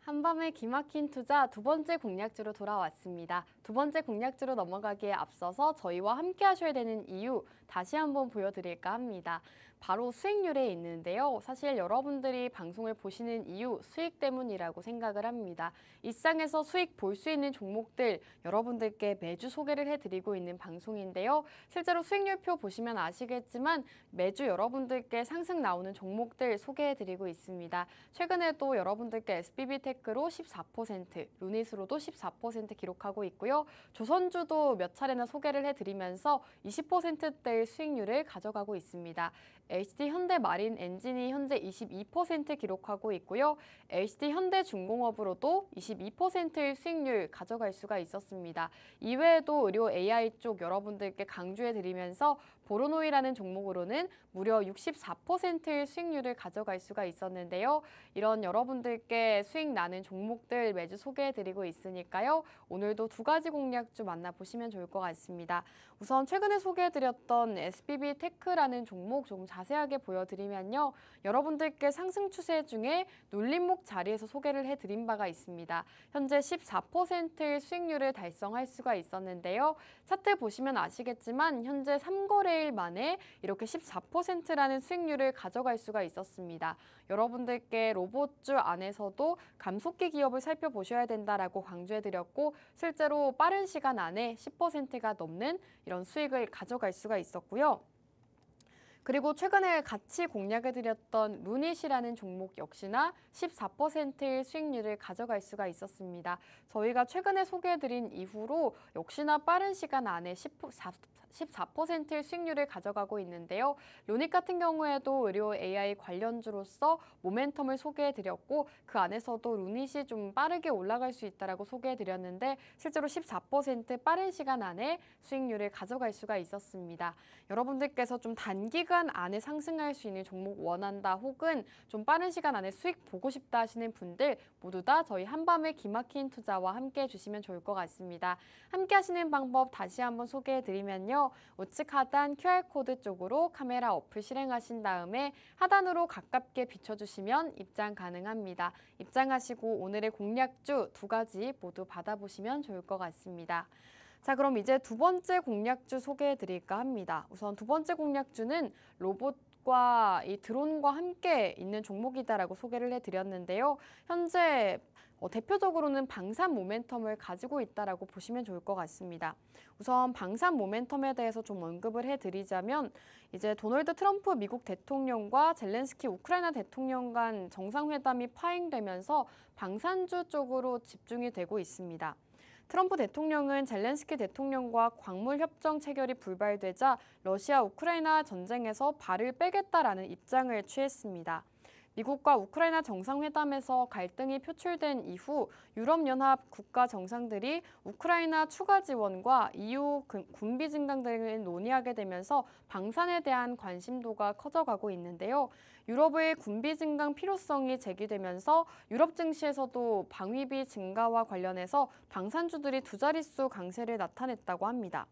한밤의 기막힌 투자 두 번째 공략주로 돌아왔습니다. 두 번째 공략주로 넘어가기에 앞서서 저희와 함께 하셔야 되는 이유 다시 한번 보여드릴까 합니다. 바로 수익률에 있는데요. 사실 여러분들이 방송을 보시는 이유 수익 때문이라고 생각을 합니다. 일상에서 수익 볼 수 있는 종목들 여러분들께 매주 소개를 해드리고 있는 방송인데요. 실제로 수익률표 보시면 아시겠지만 매주 여러분들께 상승 나오는 종목들 소개해드리고 있습니다. 최근에도 여러분들께 SBB테크로 14%, 루닛으로도 14% 기록하고 있고요. 조선주도 몇 차례나 소개를 해드리면서 20%대의 수익률을 가져가고 있습니다. HD 현대마린 엔진이 현재 22% 기록하고 있고요. HD 현대중공업으로도 22%의 수익률 가져갈 수가 있었습니다. 이외에도 의료 AI 쪽 여러분들께 강조해드리면서 보로노이라는 종목으로는 무려 64%의 수익률을 가져갈 수가 있었는데요. 이런 여러분들께 수익 나는 종목들 매주 소개해드리고 있으니까요. 오늘도 두 가지 공략주 만나보시면 좋을 것 같습니다. 우선 최근에 소개해드렸던 SBB 테크라는 종목 좀 자세하게 보여드리면요. 여러분들께 상승 추세 중에 눌림목 자리에서 소개를 해드린 바가 있습니다. 현재 14%의 수익률을 달성할 수가 있었는데요. 차트 보시면 아시겠지만 현재 3거래일 만에 이렇게 14%라는 수익률을 가져갈 수가 있었습니다. 여러분들께 로봇주 안에서도 감속기 기업을 살펴보셔야 된다라고 강조해드렸고 실제로 빠른 시간 안에 10%가 넘는 이런 수익을 가져갈 수가 있었고요. 그리고 최근에 같이 공략해드렸던 루닛이라는 종목 역시나 14%의 수익률을 가져갈 수가 있었습니다. 저희가 최근에 소개해드린 이후로 역시나 빠른 시간 안에 14%의 수익률을 가져가고 있는데요. 루닛 같은 경우에도 의료 AI 관련주로서 모멘텀을 소개해드렸고 그 안에서도 루닛이 좀 빠르게 올라갈 수 있다라고 소개해드렸는데 실제로 14% 빠른 시간 안에 수익률을 가져갈 수가 있었습니다. 여러분들께서 좀 단기간 안에 상승할 수 있는 종목 원한다 혹은 좀 빠른 시간 안에 수익 보고 싶다 하시는 분들 모두 다 저희 한밤의 기막힌 투자와 함께 해주시면 좋을 것 같습니다. 함께 하시는 방법 다시 한번 소개해드리면요. 우측 하단 QR코드 쪽으로 카메라 어플 실행하신 다음에 하단으로 가깝게 비춰주시면 입장 가능합니다. 입장하시고 오늘의 공략주 두 가지 모두 받아보시면 좋을 것 같습니다. 자, 그럼 이제 두 번째 공략주 소개해 드릴까 합니다. 우선 두 번째 공략주는 로봇과 이 드론과 함께 있는 종목이다라고 소개를 해드렸는데요. 현재 대표적으로는 방산 모멘텀을 가지고 있다라고 보시면 좋을 것 같습니다. 우선 방산 모멘텀에 대해서 좀 언급을 해드리자면 이제 도널드 트럼프 미국 대통령과 젤렌스키 우크라이나 대통령 간 정상회담이 파행되면서 방산주 쪽으로 집중이 되고 있습니다. 트럼프 대통령은 젤렌스키 대통령과 광물 협정 체결이 불발되자 러시아 우크라이나 전쟁에서 발을 빼겠다라는 입장을 취했습니다. 미국과 우크라이나 정상회담에서 갈등이 표출된 이후 유럽연합 국가 정상들이 우크라이나 추가 지원과 EU 군비 증강 등을 논의하게 되면서 방산에 대한 관심도가 커져가고 있는데요. 유럽의 군비 증강 필요성이 제기되면서 유럽 증시에서도 방위비 증가와 관련해서 방산주들이 두 자릿수 강세를 나타냈다고 합니다.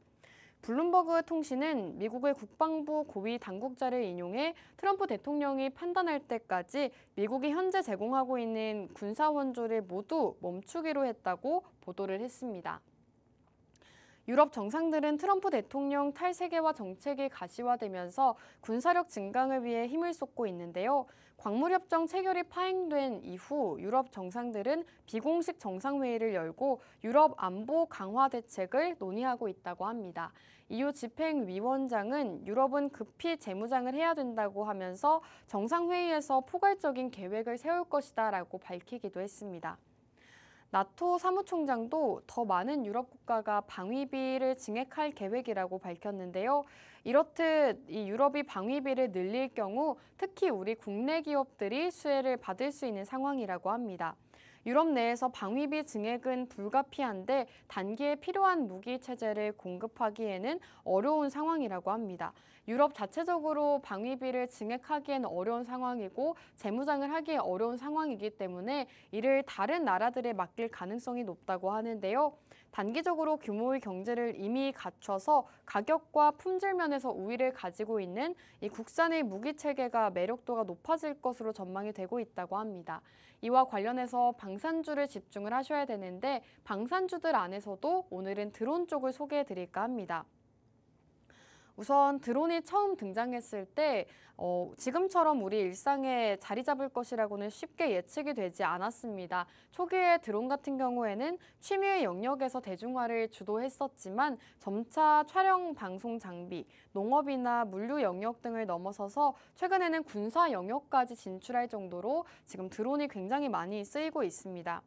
블룸버그 통신은 미국의 국방부 고위 당국자를 인용해 트럼프 대통령이 판단할 때까지 미국이 현재 제공하고 있는 군사 원조를 모두 멈추기로 했다고 보도를 했습니다. 유럽 정상들은 트럼프 대통령 탈세계화 정책이 가시화되면서 군사력 증강을 위해 힘을 쏟고 있는데요. 광물협정 체결이 파행된 이후 유럽 정상들은 비공식 정상회의를 열고 유럽 안보 강화 대책을 논의하고 있다고 합니다. EU 집행위원장은 유럽은 급히 재무장을 해야 된다고 하면서 정상회의에서 포괄적인 계획을 세울 것이다라고 밝히기도 했습니다. 나토 사무총장도 더 많은 유럽 국가가 방위비를 증액할 계획이라고 밝혔는데요. 이렇듯 이 유럽이 방위비를 늘릴 경우 특히 우리 국내 기업들이 수혜를 받을 수 있는 상황이라고 합니다. 유럽 내에서 방위비 증액은 불가피한데 단기에 필요한 무기 체제를 공급하기에는 어려운 상황이라고 합니다. 유럽 자체적으로 방위비를 증액하기에는 어려운 상황이고 재무장을 하기에 어려운 상황이기 때문에 이를 다른 나라들에 맡길 가능성이 높다고 하는데요. 단기적으로 규모의 경제를 이미 갖춰서 가격과 품질 면에서 우위를 가지고 있는 이 국산의 무기 체계가 매력도가 높아질 것으로 전망이 되고 있다고 합니다. 이와 관련해서 방산주를 집중을 하셔야 되는데 방산주들 안에서도 오늘은 드론 쪽을 소개해 드릴까 합니다. 우선 드론이 처음 등장했을 때 지금처럼 우리 일상에 자리 잡을 것이라고는 쉽게 예측이 되지 않았습니다. 초기에 드론 같은 경우에는 취미의 영역에서 대중화를 주도했었지만 점차 촬영 방송 장비, 농업이나 물류 영역 등을 넘어서서 최근에는 군사 영역까지 진출할 정도로 지금 드론이 굉장히 많이 쓰이고 있습니다.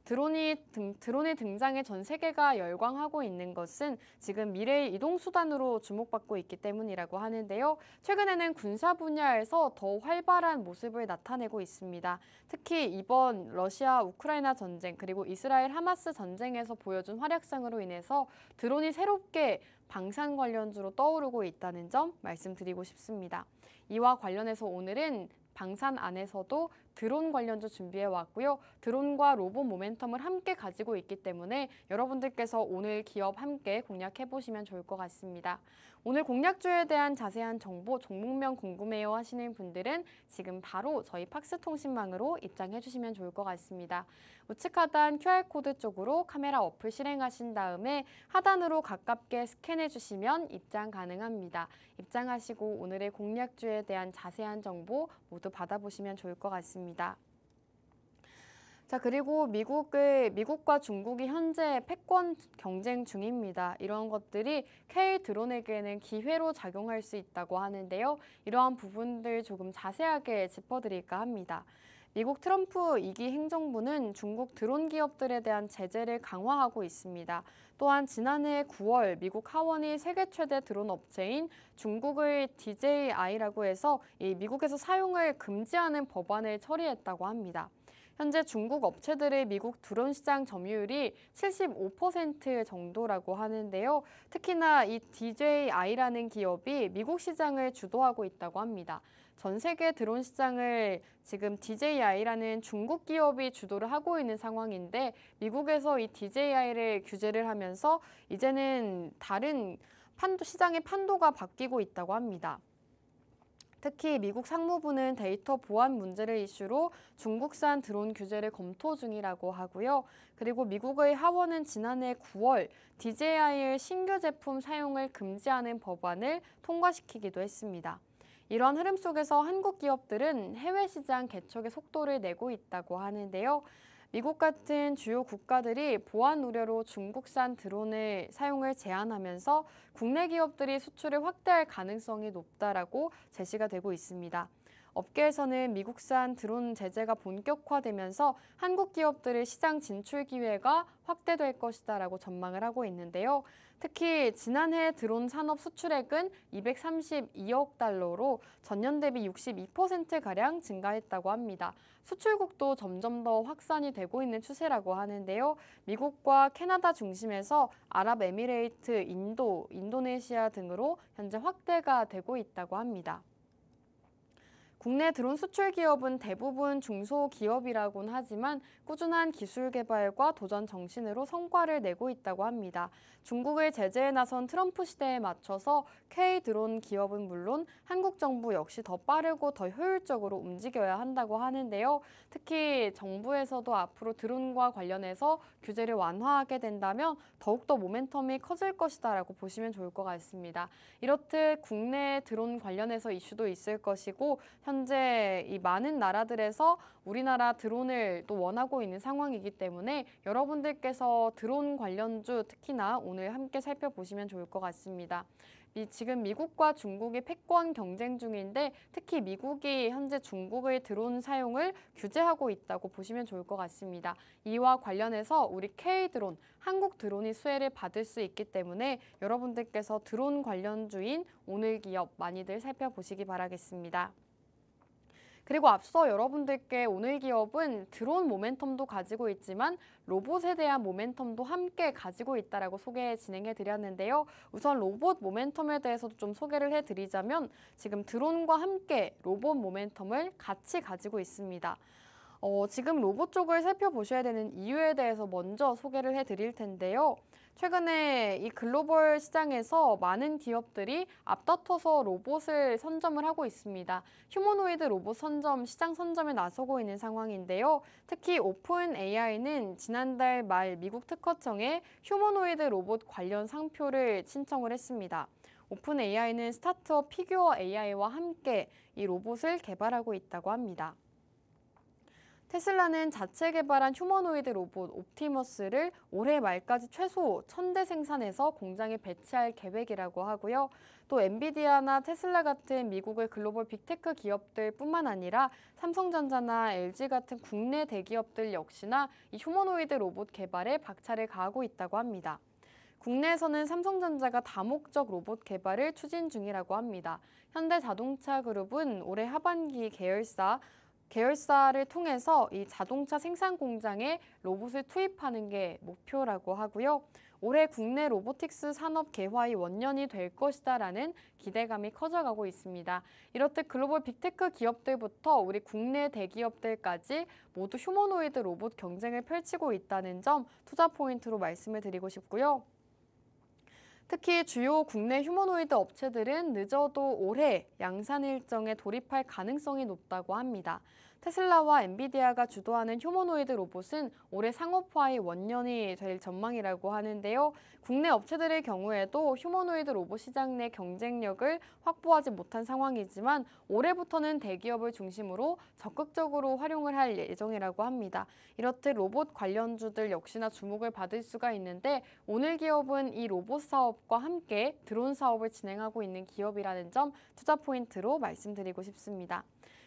드론이 등장해 전 세계가 열광하고 있는 것은 지금 미래의 이동수단으로 주목받고 있기 때문이라고 하는데요. 최근에는 군사 분야에서 더 활발한 모습을 나타내고 있습니다. 특히 이번 러시아 우크라이나 전쟁 그리고 이스라엘 하마스 전쟁에서 보여준 활약상으로 인해서 드론이 새롭게 방산 관련주로 떠오르고 있다는 점 말씀드리고 싶습니다. 이와 관련해서 오늘은 방산 안에서도 드론 관련주 준비해 왔고요. 드론과 로봇 모멘텀을 함께 가지고 있기 때문에 여러분들께서 오늘 기업 함께 공략해 보시면 좋을 것 같습니다. 오늘 공략주에 대한 자세한 정보, 종목명 궁금해요 하시는 분들은 지금 바로 저희 팍스통신망으로 입장해 주시면 좋을 것 같습니다. 우측 하단 QR코드 쪽으로 카메라 어플 실행하신 다음에 하단으로 가깝게 스캔해 주시면 입장 가능합니다. 입장하시고 오늘의 공략주에 대한 자세한 정보 모두 받아보시면 좋을 것 같습니다. 자, 그리고 미국과 중국이 현재 패권 경쟁 중입니다. 이런 것들이 K-드론에게는 기회로 작용할 수 있다고 하는데요. 이러한 부분들 조금 자세하게 짚어드릴까 합니다. 미국 트럼프 2기 행정부는 중국 드론 기업들에 대한 제재를 강화하고 있습니다. 또한 지난해 9월 미국 하원이 세계 최대 드론 업체인 중국의 DJI라고 해서 이 미국에서 사용을 금지하는 법안을 처리했다고 합니다. 현재 중국 업체들의 미국 드론 시장 점유율이 75% 정도라고 하는데요. 특히나 이 DJI라는 기업이 미국 시장을 주도하고 있다고 합니다. 전 세계 드론 시장을 지금 DJI라는 중국 기업이 주도를 하고 있는 상황인데 미국에서 이 DJI를 규제를 하면서 이제는 다른 시장의 판도가 바뀌고 있다고 합니다. 특히 미국 상무부는 데이터 보안 문제를 이슈로 중국산 드론 규제를 검토 중이라고 하고요. 그리고 미국의 하원은 지난해 9월 DJI의 신규 제품 사용을 금지하는 법안을 통과시키기도 했습니다. 이런 흐름 속에서 한국 기업들은 해외 시장 개척의 속도를 내고 있다고 하는데요. 미국 같은 주요 국가들이 보안 우려로 중국산 드론을 사용을 제한하면서 국내 기업들이 수출을 확대할 가능성이 높다라고 제시가 되고 있습니다. 업계에서는 미국산 드론 제재가 본격화되면서 한국 기업들의 시장 진출 기회가 확대될 것이다라고 전망을 하고 있는데요. 특히 지난해 드론 산업 수출액은 232억 달러로 전년 대비 62%가량 증가했다고 합니다. 수출국도 점점 더 확산이 되고 있는 추세라고 하는데요. 미국과 캐나다 중심에서 아랍에미레이트, 인도, 인도네시아 등으로 현재 확대가 되고 있다고 합니다. 국내 드론 수출 기업은 대부분 중소기업이라고는 하지만 꾸준한 기술 개발과 도전 정신으로 성과를 내고 있다고 합니다. 중국의 제재에 나선 트럼프 시대에 맞춰서 K-드론 기업은 물론 한국 정부 역시 더 빠르고 더 효율적으로 움직여야 한다고 하는데요. 특히 정부에서도 앞으로 드론과 관련해서 규제를 완화하게 된다면 더욱더 모멘텀이 커질 것이다라고 보시면 좋을 것 같습니다. 이렇듯 국내 드론 관련해서 이슈도 있을 것이고 현재 이 많은 나라들에서 우리나라 드론을 또 원하고 있는 상황이기 때문에 여러분들께서 드론 관련주 특히나 오늘 함께 살펴보시면 좋을 것 같습니다. 지금 미국과 중국이 패권 경쟁 중인데 특히 미국이 현재 중국의 드론 사용을 규제하고 있다고 보시면 좋을 것 같습니다. 이와 관련해서 우리 K-드론, 한국 드론이 수혜를 받을 수 있기 때문에 여러분들께서 드론 관련주인 오늘 기업 많이들 살펴보시기 바라겠습니다. 그리고 앞서 여러분들께 오늘 기업은 드론 모멘텀도 가지고 있지만 로봇에 대한 모멘텀도 함께 가지고 있다라고 진행해 드렸는데요. 우선 로봇 모멘텀에 대해서도 좀 소개를 해드리자면 지금 드론과 함께 로봇 모멘텀을 같이 가지고 있습니다. 지금 로봇 쪽을 살펴보셔야 되는 이유에 대해서 먼저 소개를 해드릴 텐데요. 최근에 이 글로벌 시장에서 많은 기업들이 앞다퉈서 로봇을 선점을 하고 있습니다. 휴머노이드 로봇 시장 선점에 나서고 있는 상황인데요. 특히 오픈 AI는 지난달 말 미국 특허청에 휴머노이드 로봇 관련 상표를 신청을 했습니다. 오픈 AI는 스타트업 피규어 AI와 함께 이 로봇을 개발하고 있다고 합니다. 테슬라는 자체 개발한 휴머노이드 로봇 옵티머스를 올해 말까지 최소 1,000대 생산해서 공장에 배치할 계획이라고 하고요. 또 엔비디아나 테슬라 같은 미국의 글로벌 빅테크 기업들뿐만 아니라 삼성전자나 LG 같은 국내 대기업들 역시나 이 휴머노이드 로봇 개발에 박차를 가하고 있다고 합니다. 국내에서는 삼성전자가 다목적 로봇 개발을 추진 중이라고 합니다. 현대자동차 그룹은 올해 하반기 계열사를 통해서 이 자동차 생산 공장에 로봇을 투입하는 게 목표라고 하고요. 올해 국내 로보틱스 산업 개화의 원년이 될 것이다라는 기대감이 커져가고 있습니다. 이렇듯 글로벌 빅테크 기업들부터 우리 국내 대기업들까지 모두 휴머노이드 로봇 경쟁을 펼치고 있다는 점 투자 포인트로 말씀을 드리고 싶고요. 특히 주요 국내 휴머노이드 업체들은 늦어도 올해 양산 일정에 돌입할 가능성이 높다고 합니다. 테슬라와 엔비디아가 주도하는 휴머노이드 로봇은 올해 상업화의 원년이 될 전망이라고 하는데요. 국내 업체들의 경우에도 휴머노이드 로봇 시장 내 경쟁력을 확보하지 못한 상황이지만 올해부터는 대기업을 중심으로 적극적으로 활용을 할 예정이라고 합니다. 이렇듯 로봇 관련주들 역시나 주목을 받을 수가 있는데 오늘 기업은 이 로봇 사업과 함께 드론 사업을 진행하고 있는 기업이라는 점 투자 포인트로 말씀드리고 싶습니다.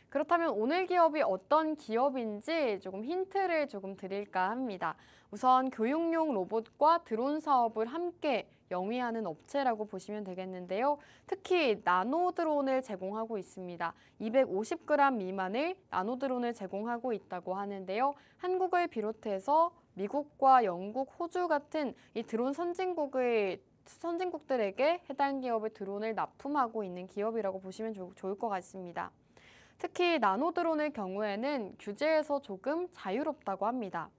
그렇다면 오늘 기업이 어떤 기업인지 조금 힌트를 드릴까 합니다. 우선 교육용 로봇과 드론 사업을 함께 영위하는 업체라고 보시면 되겠는데요. 특히 나노 드론을 제공하고 있습니다. 250g 미만의 나노 드론을 제공하고 있다고 하는데요. 한국을 비롯해서 미국과 영국, 호주 같은 이 드론 선진국들에게 해당 기업의 드론을 납품하고 있는 기업이라고 보시면 좋을 것 같습니다. 특히 나노 드론의 경우에는 규제에서 조금 자유롭다고 합니다.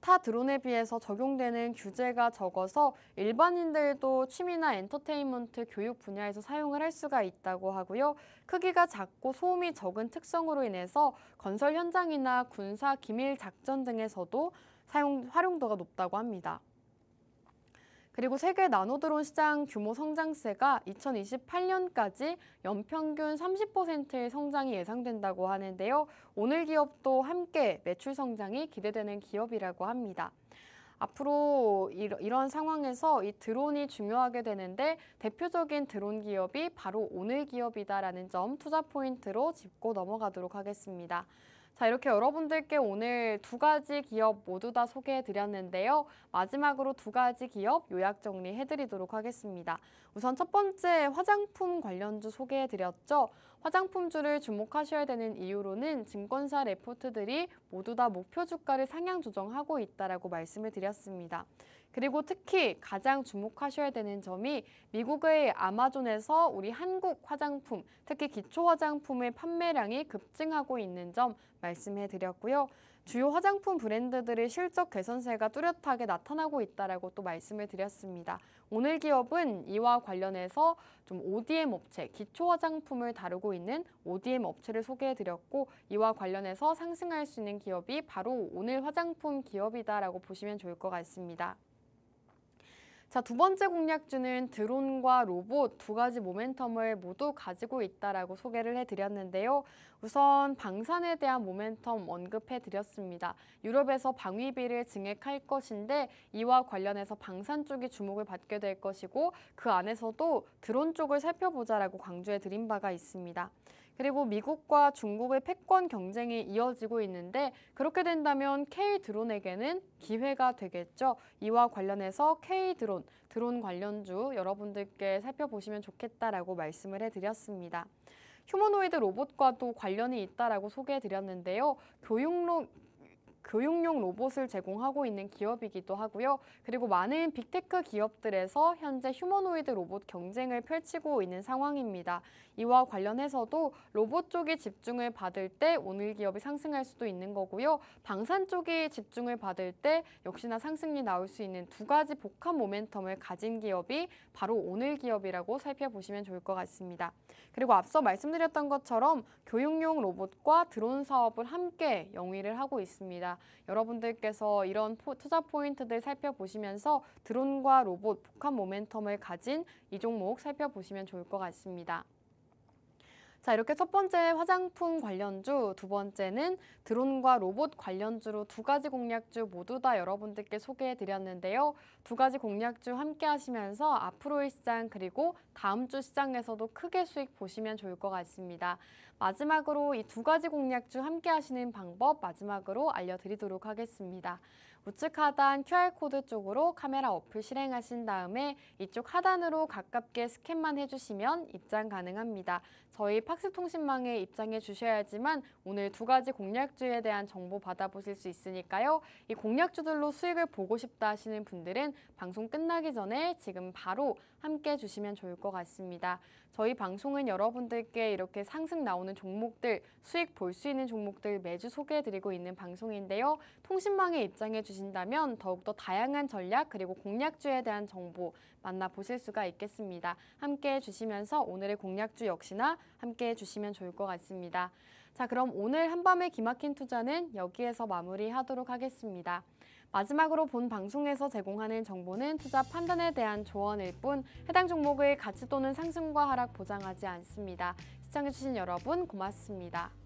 타 드론에 비해서 적용되는 규제가 적어서 일반인들도 취미나 엔터테인먼트, 교육 분야에서 사용을 할 수가 있다고 하고요. 크기가 작고 소음이 적은 특성으로 인해서 건설 현장이나 군사 기밀 작전 등에서도 활용도가 높다고 합니다. 그리고 세계 나노드론 시장 규모 성장세가 2028년까지 연평균 30%의 성장이 예상된다고 하는데요. 오늘 기업도 함께 매출 성장이 기대되는 기업이라고 합니다. 앞으로 이런 상황에서 이 드론이 중요하게 되는데 대표적인 드론 기업이 바로 오늘 기업이다라는 점 투자 포인트로 짚고 넘어가도록 하겠습니다. 자, 이렇게 여러분들께 오늘 두 가지 기업 모두 다 소개해드렸는데요. 마지막으로 두 가지 기업 요약 정리해드리도록 하겠습니다. 우선 첫 번째 화장품 관련주 소개해드렸죠. 화장품주를 주목하셔야 되는 이유로는 증권사 레포트들이 모두 다 목표 주가를 상향 조정하고 있다라고 말씀을 드렸습니다. 그리고 특히 가장 주목하셔야 되는 점이 미국의 아마존에서 우리 한국 화장품, 특히 기초 화장품의 판매량이 급증하고 있는 점 말씀해 드렸고요. 주요 화장품 브랜드들의 실적 개선세가 뚜렷하게 나타나고 있다라고 또 말씀을 드렸습니다. 오늘 기업은 이와 관련해서 좀 ODM 업체, 기초 화장품을 다루고 있는 ODM 업체를 소개해 드렸고 이와 관련해서 상승할 수 있는 기업이 바로 오늘 화장품 기업이다라고 보시면 좋을 것 같습니다. 자, 두 번째 공략주는 드론과 로봇 두 가지 모멘텀을 모두 가지고 있다라고 소개를 해드렸는데요. 우선 방산에 대한 모멘텀 언급해드렸습니다. 유럽에서 방위비를 증액할 것인데 이와 관련해서 방산 쪽이 주목을 받게 될 것이고 그 안에서도 드론 쪽을 살펴보자라고 강조해드린 바가 있습니다. 그리고 미국과 중국의 패권 경쟁이 이어지고 있는데 그렇게 된다면 K-드론에게는 기회가 되겠죠. 이와 관련해서 K-드론, 드론 관련주 여러분들께 살펴보시면 좋겠다라고 말씀을 해드렸습니다. 휴머노이드 로봇과도 관련이 있다라고 소개해드렸는데요. 교육용 로봇을 제공하고 있는 기업이기도 하고요. 그리고 많은 빅테크 기업들에서 현재 휴머노이드 로봇 경쟁을 펼치고 있는 상황입니다. 이와 관련해서도 로봇 쪽이 집중을 받을 때 오늘 기업이 상승할 수도 있는 거고요. 방산 쪽이 집중을 받을 때 역시나 상승이 나올 수 있는 두 가지 복합 모멘텀을 가진 기업이 바로 오늘 기업이라고 살펴보시면 좋을 것 같습니다. 그리고 앞서 말씀드렸던 것처럼 교육용 로봇과 드론 사업을 함께 영위를 하고 있습니다. 여러분들께서 이런 투자 포인트들 살펴보시면서 드론과 로봇 복합 모멘텀을 가진 이 종목 살펴보시면 좋을 것 같습니다. 자, 이렇게 첫 번째 화장품 관련주, 두 번째는 드론과 로봇 관련주로 두 가지 공략주 모두 다 여러분들께 소개해 드렸는데요. 두 가지 공략주 함께 하시면서 앞으로의 시장 그리고 다음 주 시장에서도 크게 수익 보시면 좋을 것 같습니다. 마지막으로 이 두 가지 공략주 함께 하시는 방법 마지막으로 알려드리도록 하겠습니다. 우측 하단 QR코드 쪽으로 카메라 어플 실행하신 다음에 이쪽 하단으로 가깝게 스캔만 해주시면 입장 가능합니다. 저희 팍스통신망에 입장해 주셔야지만 오늘 두 가지 공략주에 대한 정보 받아보실 수 있으니까요. 이 공략주들로 수익을 보고 싶다 하시는 분들은 방송 끝나기 전에 지금 바로 함께 해주시면 좋을 것 같습니다. 저희 방송은 여러분들께 이렇게 상승 나오는 종목들, 수익 볼 수 있는 종목들 매주 소개해드리고 있는 방송인데요. 통신망에 입장해 주신다면 더욱더 다양한 전략 그리고 공략주에 대한 정보 만나보실 수가 있겠습니다. 함께 해주시면서 오늘의 공략주 역시나 함께 해주시면 좋을 것 같습니다. 자, 그럼 오늘 한밤의 기막힌 투자는 여기에서 마무리하도록 하겠습니다. 마지막으로 본 방송에서 제공하는 정보는 투자 판단에 대한 조언일 뿐 해당 종목의 가치 또는 상승과 하락 보장하지 않습니다. 시청해주신 여러분 고맙습니다.